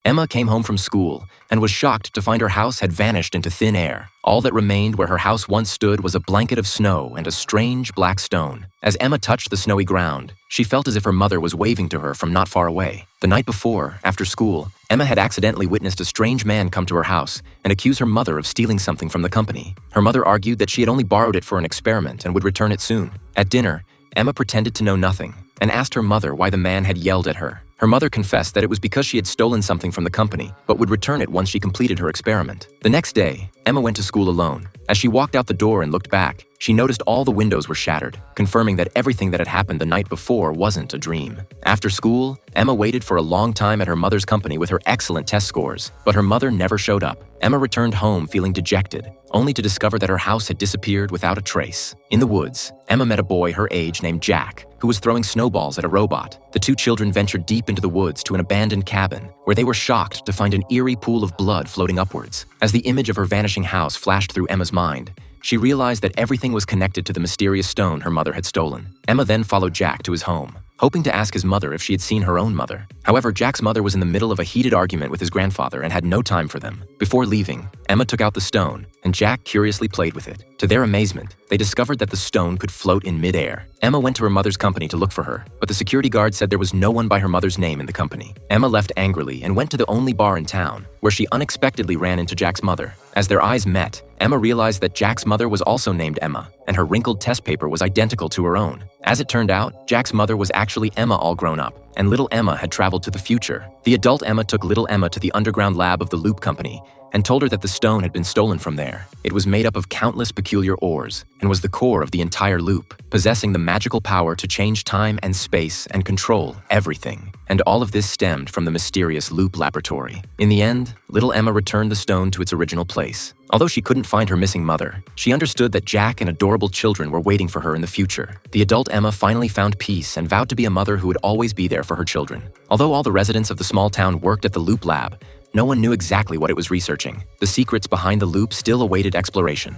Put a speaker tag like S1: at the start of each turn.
S1: Emma came home from school and was shocked to find her house had vanished into thin air. All that remained where her house once stood was a blanket of snow and a strange black stone. As Emma touched the snowy ground, she felt as if her mother was waving to her from not far away. The night before, after school, Emma had accidentally witnessed a strange man come to her house and accuse her mother of stealing something from the company. Her mother argued that she had only borrowed it for an experiment and would return it soon. At dinner, Emma pretended to know nothing and asked her mother why the man had yelled at her. Her mother confessed that it was because she had stolen something from the company, but would return it once she completed her experiment. The next day, Emma went to school alone. As she walked out the door and looked back, she noticed all the windows were shattered, confirming that everything that had happened the night before wasn't a dream. After school, Emma waited for a long time at her mother's company with her excellent test scores, but her mother never showed up. Emma returned home feeling dejected, only to discover that her house had disappeared without a trace. In the woods, Emma met a boy her age named Jack, who was throwing snowballs at a robot. The two children ventured deep into the woods to an abandoned cabin, where they were shocked to find an eerie pool of blood floating upwards. As the image of her vanishing house flashed through Emma's mind, she realized that everything was connected to the mysterious stone her mother had stolen. Emma then followed Jack to his home, hoping to ask his mother if she had seen her own mother. However, Jack's mother was in the middle of a heated argument with his grandfather and had no time for them. Before leaving, Emma took out the stone, and Jack curiously played with it. To their amazement, they discovered that the stone could float in midair. Emma went to her mother's company to look for her, but the security guard said there was no one by her mother's name in the company. Emma left angrily and went to the only bar in town, where she unexpectedly ran into Jack's mother. As their eyes met, Emma realized that Jack's mother was also named Emma, and her wrinkled test paper was identical to her own. As it turned out, Jack's mother was actually Emma all grown up, and little Emma had traveled to the future. The adult Emma took little Emma to the underground lab of the Loop Company and told her that the stone had been stolen from there. It was made up of countless peculiar ores and was the core of the entire loop, possessing the magical power to change time and space and control everything. And all of this stemmed from the mysterious Loop Laboratory. In the end, little Emma returned the stone to its original place. Although she couldn't find her missing mother, she understood that Jack and adorable children were waiting for her in the future. The adult Emma finally found peace and vowed to be a mother who would always be there for her children. Although all the residents of the small town worked at the Loop Lab, no one knew exactly what it was researching. The secrets behind the loop still awaited exploration.